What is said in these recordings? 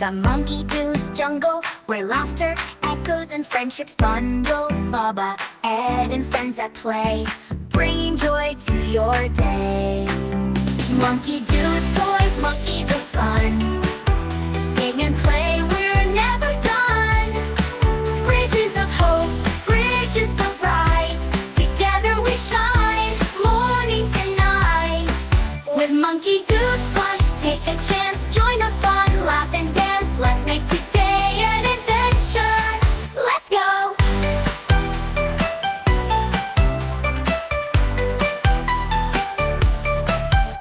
the Monkedos jungle, where laughter echoes and friendships bundle. Baba, Ed, and friends at play, bringing joy to your day. Monkedos toys, Monkedos fun. Sing and play, we're never done. Bridges of hope, bridges so bright. Together we shine, morning to night. With Monkedos plush, take a chance, join the fun, laugh and dance. Let's make today an adventure. Let's go!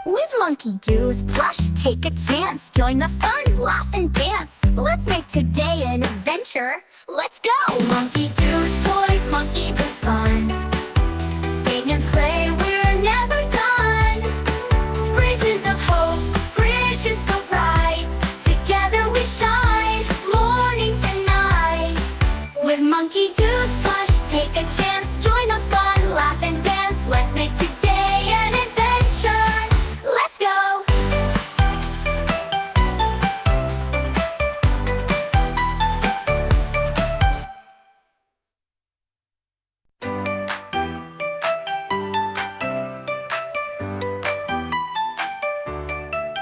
With Monkedos plush, take a chance, join the fun, laugh and dance. Let's make today an adventure. Let's go! Monkedos toys, Monkedos fun. Sing and play, we're never done. Bridges of hope, bridges so bright. Together we shine, morning to night. With Monkedos plush, take a chance, join the fun, laugh and dance. Let's make today an adventure. Let's go!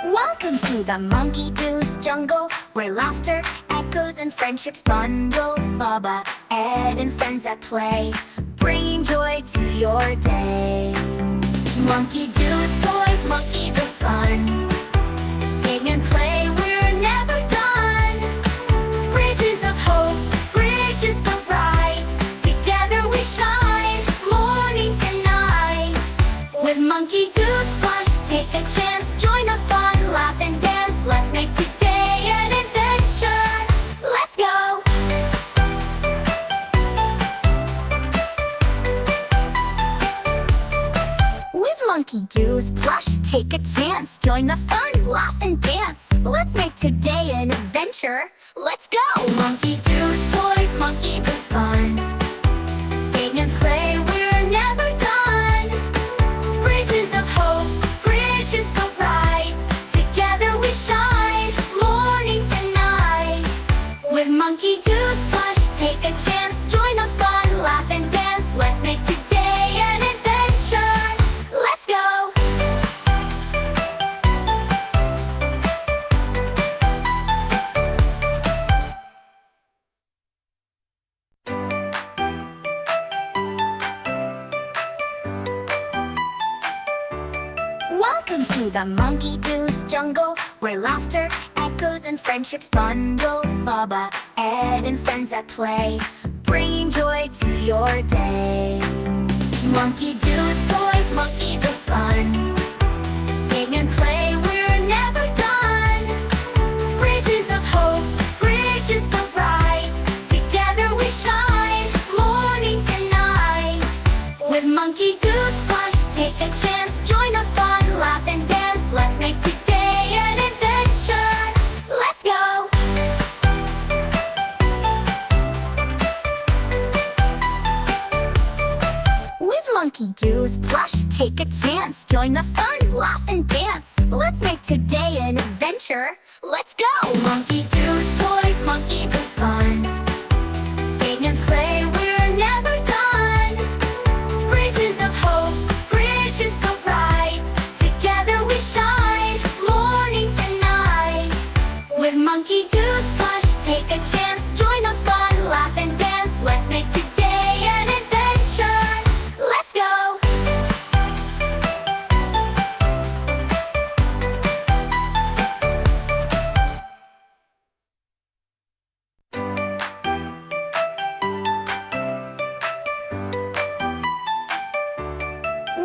Welcome to the Monkedos jungle, where laughter echoes and friendships bundle. Baba, Ed, and friends at play, bringing joy to your day. Monkedos toys, Monkedos fun. Sing and play, we're never done. Bridges of hope, bridges so bright. Together we shine, morning to night. With Monkedos plush, take a chance, join the fun, laugh and dance. Let's make today an adventure. Let's go! With Monkedos plush, take a chance, join the fun, laugh and dance. Let's make today an adventure. Let's go! Monkedos toys, Monkedos fun. Sing and play, we're never done. Bridges of hope, bridges so bright. Together we shine, morning to night. With Monkedos plush, take a chance, join the fun, laugh and dance. Let's make today an adventure. Let's go! Welcome to the Monkedos jungle, where laughter echoes and friendships bundle. Baba, Ed, and friends at play, bringing joy to your day. Monkedos toys, Monkedos fun. Sing and play, we're never done. Bridges of hope, bridges so bright. Together we shine, morning to night. With Monkedos plush, take a chance, join the fun, laugh and dance. Let's make today an adventure. Let's go! With Monkedos plush, take a chance, join the fun, laugh and dance. Let's make today an adventure. Let's go! Monkedos toys, Monkedos fun. Sing and play, we're never done. Bridges of hope, bridges so bright. Together we shine, morning to night. With Monkedos plush, take a chance, join the fun, laugh and dance. Let's make today an adventure. Let's go!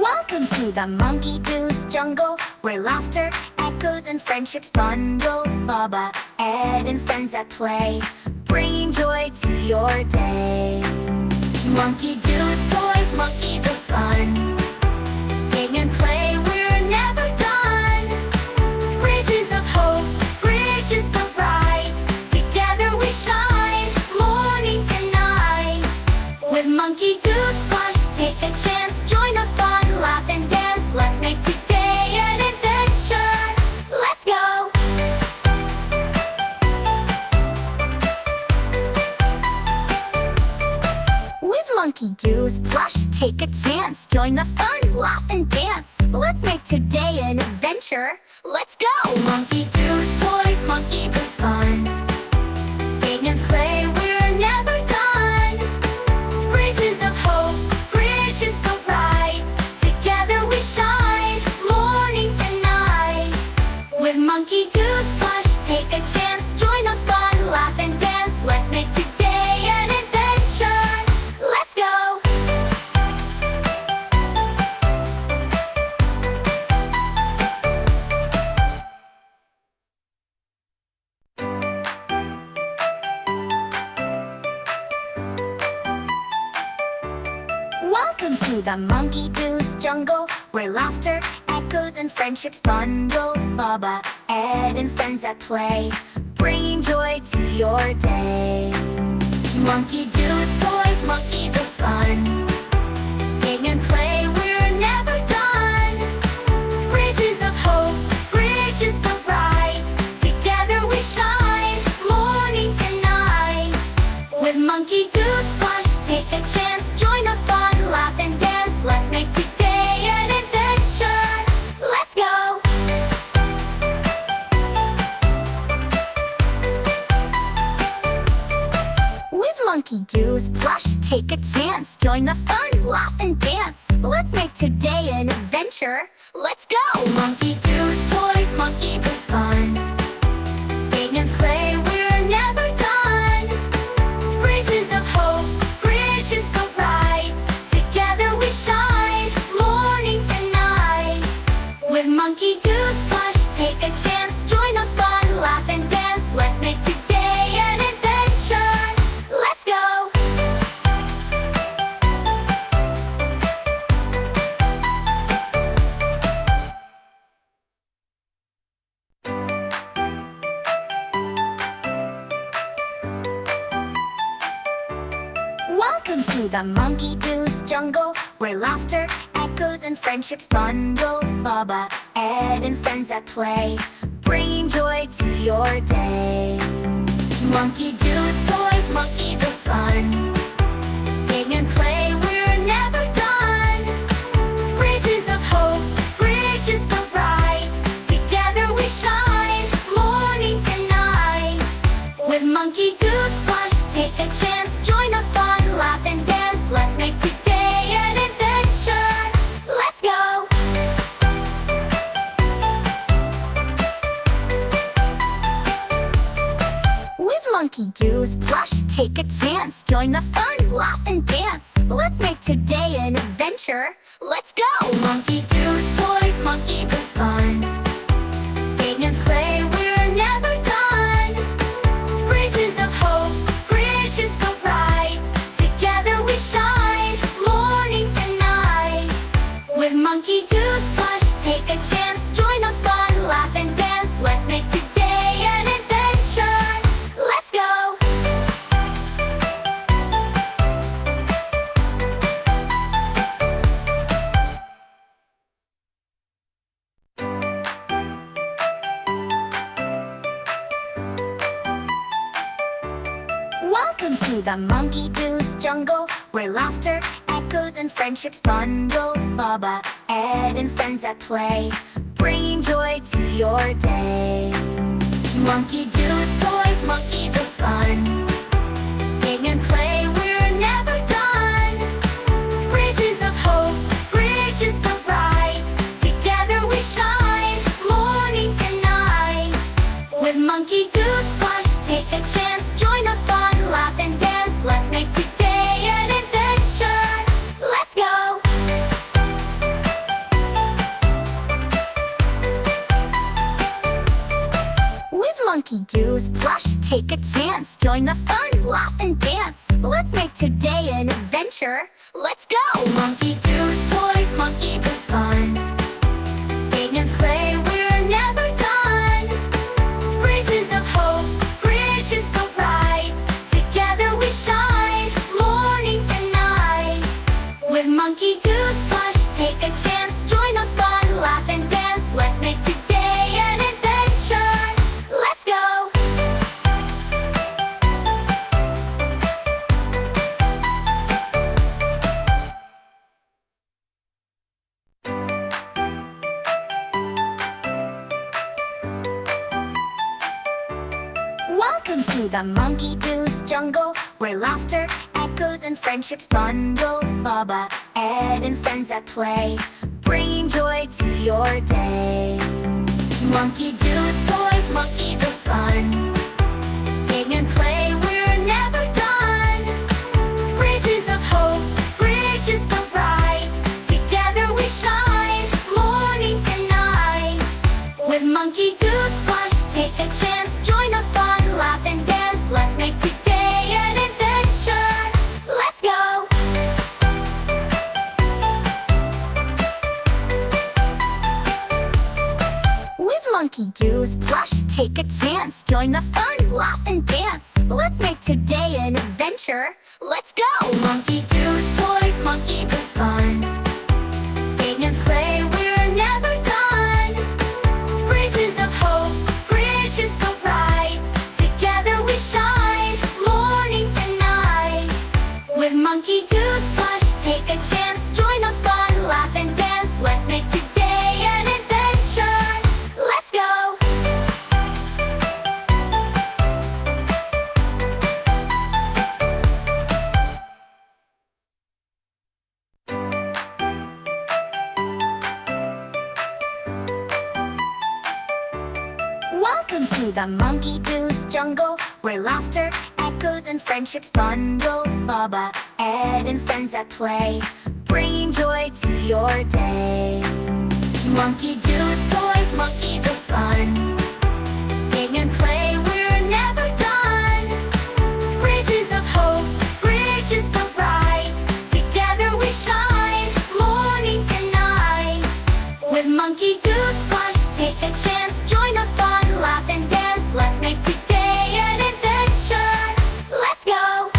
Welcome to the Monkedos jungle, where laughter echoes and friendships bundle. Baba, Ed, and friends at play, bringing joy to your day. Monkedos toys, Monkedos fun. Sing and play, we're never done. Bridges of hope, bridges so bright. Together we shine, morning to night. With Monkedos plush, take a chance, join the fun, laugh and dance. Let's make today an adventure. Let's go! Monkedos plush, take a chance. Join the fun, laugh and dance. Let's make today an adventure. Let's go! Monkedos toys, Monkedos fun. Sing and play, we're never done. Bridges of hope, bridges so bright. Together we shine, morning to night. With Monkedos plush, take a chance. Join the fun, laugh and dance. Let's make today an adventure. Let's go! Welcome to the Monkedos jungle, where laughter echoes and friendships bundle. Baba, Ed, and friends at play, bringing joy to your day. Monkedos toys, Monkedos fun. Sing and play, we're never done. Bridges of hope, bridges so bright. Together we shine, morning to night. With Monkedos plush, take a chance. Join the fun, laugh and dance. Let's make today an adventure. Let's go! Monkedos plush, take a chance. Join the fun, laugh and dance. Let's make today an adventure. Let's go! Monkedos toys, Monkedos fun. Sing and play, we're never done. Bridges of hope, bridges so bright. Together we shine, morning to night. With Monkedos plush, take a chance. Join the fun, laugh and dance. Let's make today an adventure. Let's go! Welcome to the Monkedos jungle, where laughter echoes and friendships bundle. Baba, Ed, and friends at play, bringing joy to your day. Monkedos toys, Monkedos fun. Sing and play, we're never done. Bridges of hope, bridges so bright. Together we shine, morning to night. With Monkedos plush, take a chance. Join the fun, laugh and dance. Let's make today an adventure. Let's go! Monkedos plush, take a chance. Join the fun, laugh and dance. Let's make today an adventure. Let's go! Monkedos toys, Monkedos fun. Sing and play, we're never done. Bridges of hope, bridges so bright. Together we shine, morning to night. With Monkedos plush, take a chance. Join the fun, laugh and dance. Let's make today an adventure. Let's go! Welcome to the Monkedos jungle, where laughter echoes and friendships bundle. Baba, Ed, and friends at play, bringing joy to your day. Monkedos toys, Monkedos fun. Sing and play, we're never done. Bridges of hope, bridges so bright. Together we shine, morning to night. With Monkedos plush, take a chance. Join the fun, laugh and dance. Let's make today an adventure. Let's go! Monkedos plush, take a chance. Join the fun, laugh and dance. Let's make today an adventure. Let's go! Monkedos toys, Monkedos fun. Sing and play, we're never done. Bridges of hope, bridges so bright. Together we shine, morning to night. With Monkedos plush, take a chance. Join the fun, laugh and dance. Let's make today an adventure. Let's go! to the Monkedos jungle, where laughter echoes and friendships bundle. Baba, Ed, and friends at play, bringing joy to your day. Monkedos toys, Monkedos fun. Sing and play, we're never done. Bridges of hope, bridges so bright. Together we shine, morning to night. With Monkedos plush, take a chance, join the fun, laugh and dance. Let's make today an adventure. Let's go! With Monkedos plush, take a chance, join the fun, laugh and dance. Let's make today an adventure. Let's go! Monkedos toys, Monkedos fun. Sing and play, we're never done. Bridges of hope, bridges so bright. Together we shine, morning to night. With Monkedos plush, take a chance, join the fun, laugh and dance. Let's make today an adventure. Let's go! Welcome to the Monkedos jungle, where laughter echoes and friendships bundle. Baba, Ed, and friends at play, bringing joy to your day. Monkedos toys, Monkedos fun. Sing and play, we're never done. Bridges of hope, bridges so bright. Together we shine, morning to night. With Monkedos plush, take a chance, join the fun, laugh and dance. Let's make today an adventure. Let's go!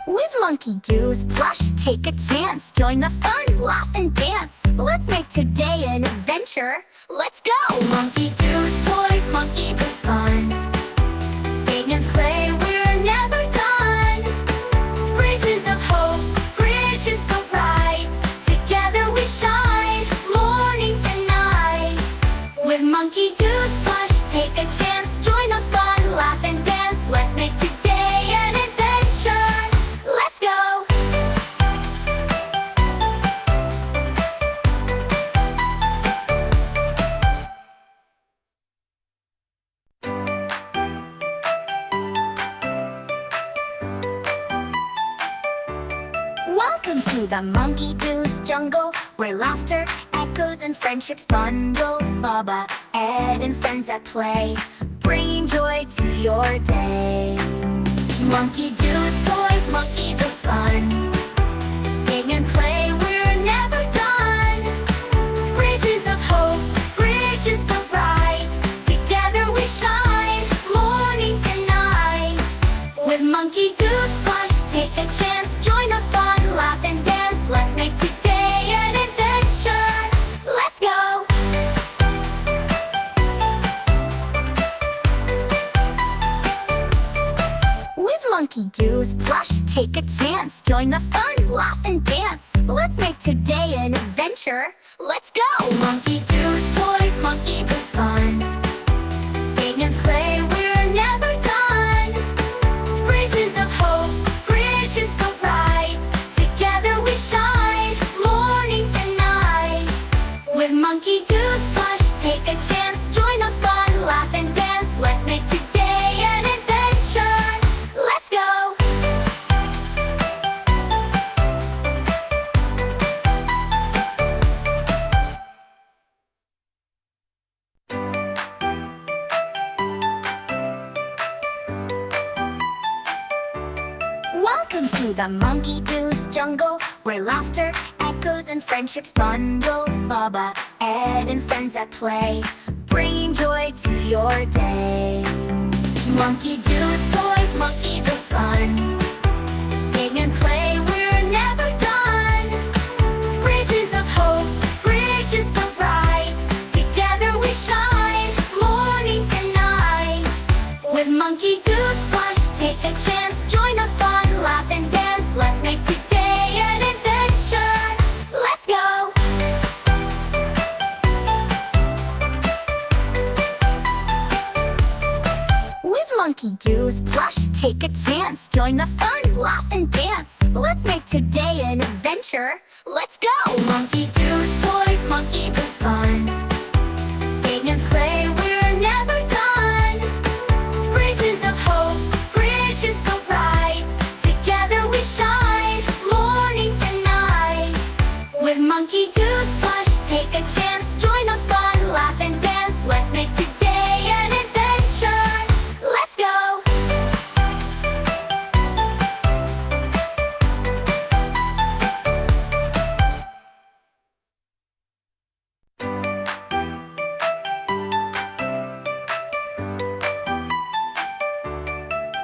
With Monkedos plush, take a chance, join the fun, laugh and dance. Let's make today an adventure. Let's go! Monkedos toys, Monkedos fun. Sing and play, we're never done. Bridges of hope, bridges so bright. Together we shine, morning to night. With Monkedos plush, take a chance, join the fun, laugh and dance. Let's make today an adventure. Let's go! Welcome to the Monkedos jungle, where laughter echoes and friendships bundle. Baba, Ed, and friends at play, bringing joy to your day. Monkedos toys, Monkedos fun. Sing and play, we're never done. Bridges of hope, bridges so bright. Together we shine, morning to night. With Monkedos plush, take a chance, join the fun, laugh and dance. Let's make today an adventure. Let's go! With Monkedos plush, take a chance, join the fun, laugh and dance. Let's make today an adventure. Let's go! Monkedos toys, Monkedos fun. Sing and play, we're never done. Bridges of hope, bridges so bright. Together we shine, morning to night. With Monkedos plush, take a chance, join the fun, laugh and dance. Let's make today an adventure. Let's go! Welcome to the Monkedos jungle, where laughter echoes and friendships bundle. Baba, Ed, and friends at play, bringing joy to your day. Monkedos toys, Monkedos fun. Sing and play, we're never done. Bridges of hope, bridges so bright. Together we shine, morning to night. With Monkedos plush, take a chance, join the fun, laugh and dance. Let's make today an adventure. Let's go! Monkedos plush, take a chance. Join the fun, laugh and dance. Let's make today an adventure. Let's go! Monkedos toys, Monkedos fun. Sing and play, we're never done. Bridges of hope, bridges so bright. Together we shine, morning to night. With Monkedos plush, take a chance. Join the fun, laugh and dance. Let's make today an adventure. Let's go!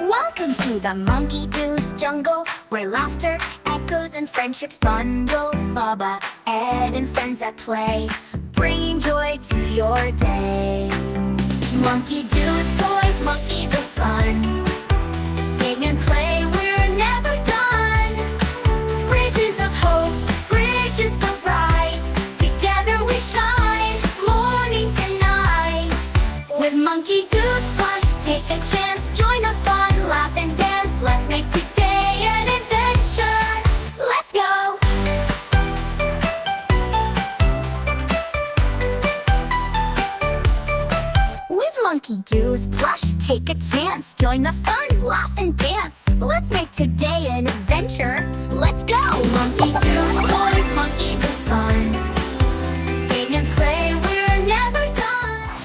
Welcome to the Monkedos jungle, where laughter echoes and friendships bundle. Baba, Ed, and friends at play, bringing joy to your day. Monkedos toys, Monkedos fun. Sing and play, we're never done. Bridges of hope, bridges so bright. Together we shine, morning to night. With Monkedos plush, take a chance. Join the fun, laugh and dance. Let's make today an adventure. Let's go! With Monkedos plush, take a chance. Join the fun, laugh and dance. Let's make today an adventure.